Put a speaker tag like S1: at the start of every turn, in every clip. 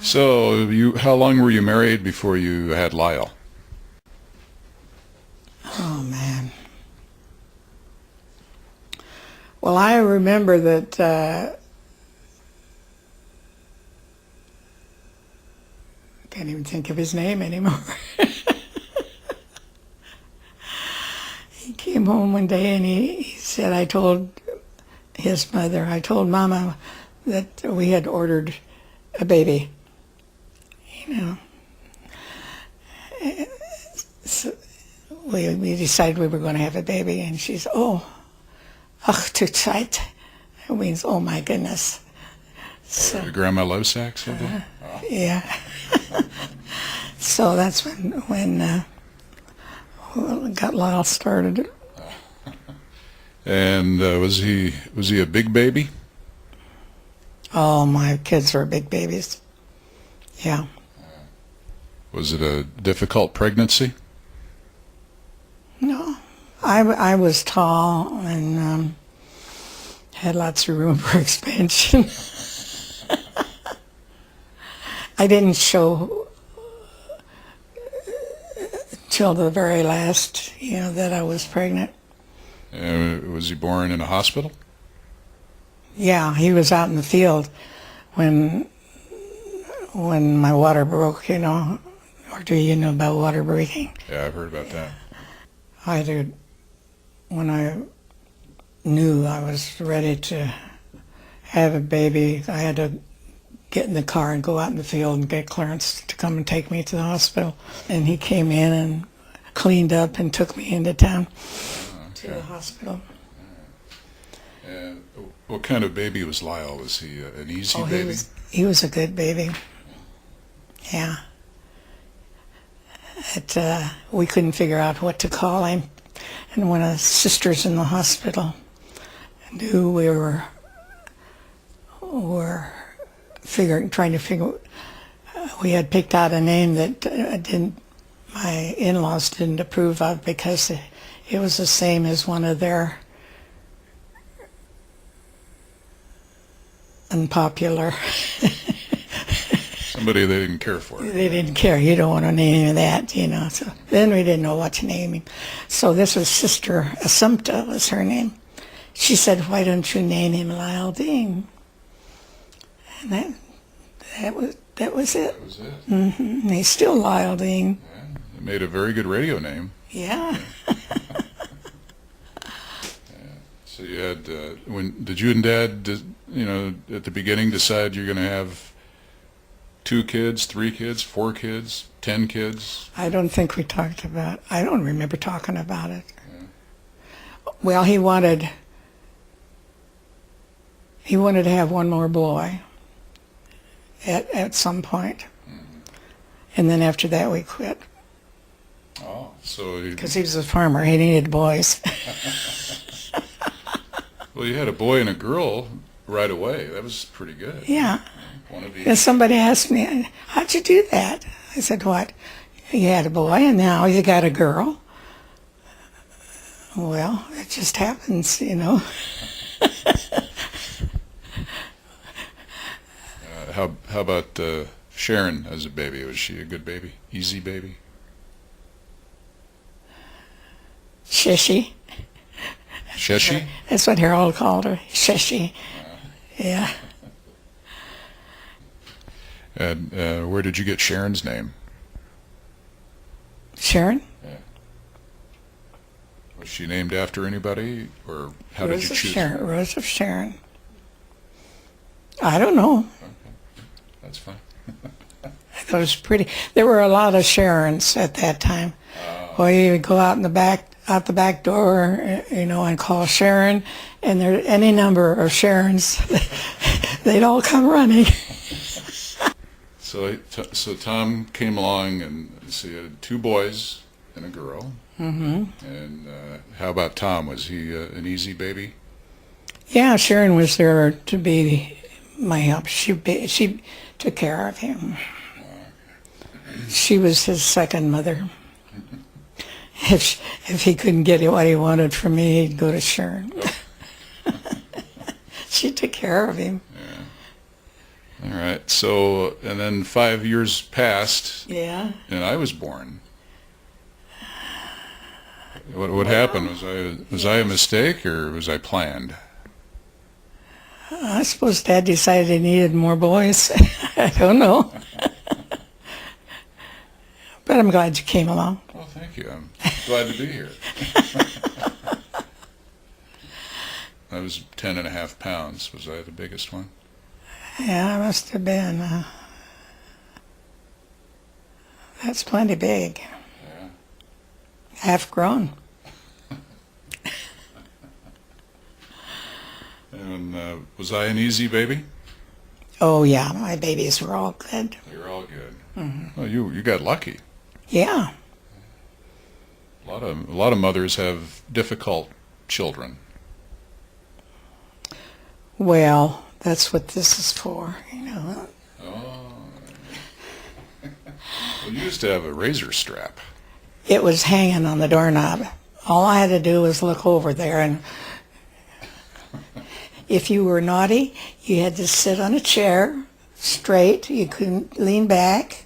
S1: So, how long were you married before you had Lyle?
S2: Oh, man. Well, I remember that I can't even think of his name anymore. He came home one day and he said, I told Mama that we had ordered a baby, you know. So we decided we were going to have a baby, and she's, ach, too tight. It means, oh my goodness. So,
S1: Grandma Lebsack said that?
S2: yeah. So that's when got Lyle started.
S1: And was he a big baby?
S2: Oh, my kids were big babies. Yeah.
S1: Was it a difficult pregnancy?
S2: No, I was tall and had lots of room for expansion. I didn't show till the very last, that I was pregnant.
S1: Was he born in a hospital?
S2: Yeah, he was out in the field when my water broke, or do you know about water breaking?
S1: Yeah, I've heard about that.
S2: When I knew I was ready to have a baby, I had to get in the car and go out in the field and get clearance to come and take me to the hospital. And he came in and cleaned up and took me into town to the hospital.
S1: What kind of baby was Lyle? Was he an easy baby?
S2: He was a good baby. Yeah. We couldn't figure out what to call him. And one of the sisters in the hospital knew we were trying to figure. We had picked out a name that my in-laws didn't approve of because it was the same as one of their unpopular.
S1: Somebody they didn't care for.
S2: They didn't care. You don't want to name him that, So then we didn't know what to name him. So this was Sister Assumpta was her name. She said, "Why don't you name him Lyle Dean?" And that was it.
S1: That was it.
S2: Mm-hmm. He's still Lyle Dean.
S1: Yeah, it made a very good radio name.
S2: Yeah.
S1: So you had did you and Dad, at the beginning decide you're going to have 2 kids, 3 kids, 4 kids, 10 kids?
S2: I don't think we talked about. I don't remember talking about it. Yeah. Well, he wanted to have one more boy at some point. Mm-hmm. And then after that we quit.
S1: Oh, so
S2: because he was a farmer, he needed boys.
S1: Well, you had a boy and a girl right away. That was pretty good.
S2: Yeah.
S1: One of each.
S2: And somebody asked me, "How'd you do that?" I said, "What? You had a boy and now you got a girl." Well, it just happens,
S1: How about Sharon as a baby? Was she a good baby? Easy baby?
S2: Shishy.
S1: Sheshi?
S2: That's what Harold called her, Shishy. Yeah.
S1: And where did you get Sharon's name?
S2: Sharon?
S1: Yeah. Was she named after anybody, or how did you choose her?
S2: Rose of Sharon. I don't know.
S1: Okay. That's fine.
S2: I thought it was pretty. There were a lot of Sharons at that time. Well, you would go out the back door, and call Sharon, and there any number of Sharons, they'd all come running.
S1: So Tom came along, and so you had 2 boys and a girl.
S2: Mm-hmm.
S1: And how about Tom? Was he an easy baby?
S2: Yeah, Sharon was there to be my help. She took care of him. She was his second mother. If he couldn't get what he wanted from me, he'd go to Sharon. She took care of him.
S1: All right. So, and then 5 years passed,
S2: Yeah.
S1: and I was born. What happened? Was I a mistake, or was I planned?
S2: I suppose Dad decided he needed more boys. I don't know. But I'm glad you came along.
S1: Well, thank you. I'm glad to be here. I was 10.5 pounds. Was I the biggest one?
S2: Yeah, I must have been. That's plenty big.
S1: Yeah.
S2: Half grown.
S1: And was I an easy baby?
S2: Oh, yeah, my babies were all good.
S1: They were all good.
S2: Mm-hmm.
S1: Well, you got lucky.
S2: Yeah.
S1: A lot of mothers have difficult children.
S2: Well, that's what this is for, you know.
S1: Oh. Well, you used to have a razor strap.
S2: It was hanging on the doorknob. All I had to do was look over there, and if you were naughty, you had to sit on a chair straight. You couldn't lean back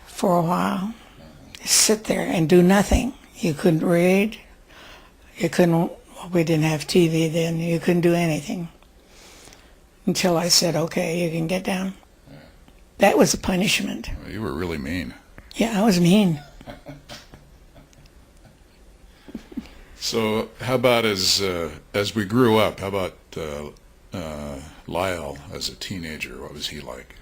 S2: for a while. Sit there and do nothing. You couldn't read. You couldn't, we didn't have TV then. You couldn't do anything until I said, okay, you can get down.
S1: Yeah.
S2: That was a punishment.
S1: Well, you were really mean.
S2: Yeah, I was mean.
S1: So how about as we grew up, how about Lyle as a teenager? What was he like?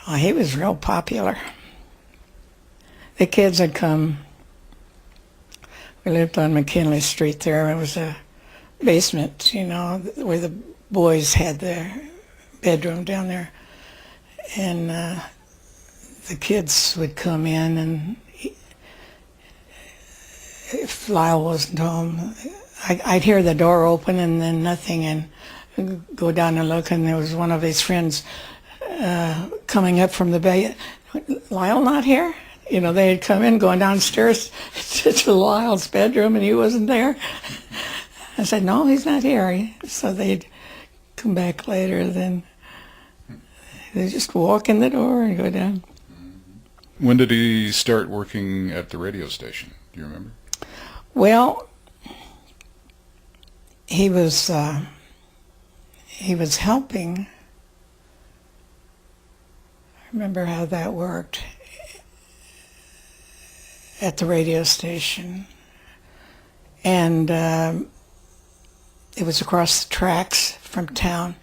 S2: Oh, he was real popular. The kids had come. We lived on McKinley Street there. It was a basement, you know, where the boys had their bedroom down there. And the kids would come in, and if Lyle wasn't home, I'd hear the door open and then nothing, and go down and look, and there was one of his friends coming up from the bed. Lyle not here? You know, they had come in going downstairs to Lyle's bedroom, and he wasn't there. I said, no, he's not here. So they'd come back later, then they'd just walk in the door and go down.
S1: When did he start working at the radio station? Do you remember?
S2: Well, he was helping. I remember how that worked at the radio station, and it was across the tracks from town,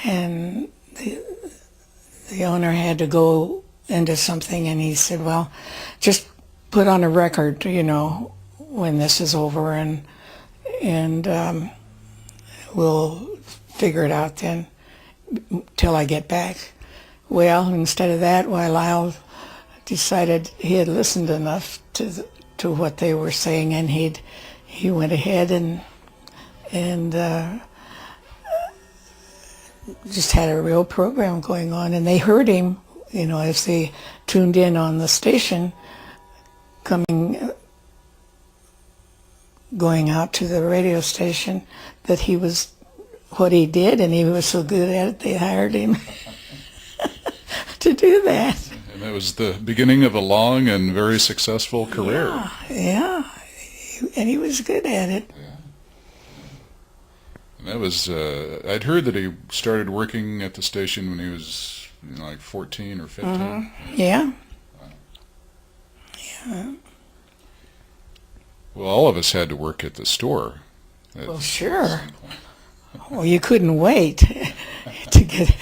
S2: and the owner had to go into something, and he said, well, just put on a record, you know, when this is over, and we'll figure it out then till I get back. Well, instead of that, Lyle decided he had listened enough to what they were saying, and he went ahead and just had a real program going on, and they heard him, you know, as they tuned in on the station, going out to the radio station, that he was what he did, and he was so good at it, they hired him to do that.
S1: And that was the beginning of a long and very successful career.
S2: Yeah, and he was good at it.
S1: Yeah. And that was, I'd heard that he started working at the station when he was, you know, like 14 or 15.
S2: Mm-hmm. Yeah.
S1: Wow.
S2: Yeah.
S1: Well, all of us had to work at the store.
S2: Well, sure. Well, you couldn't wait to get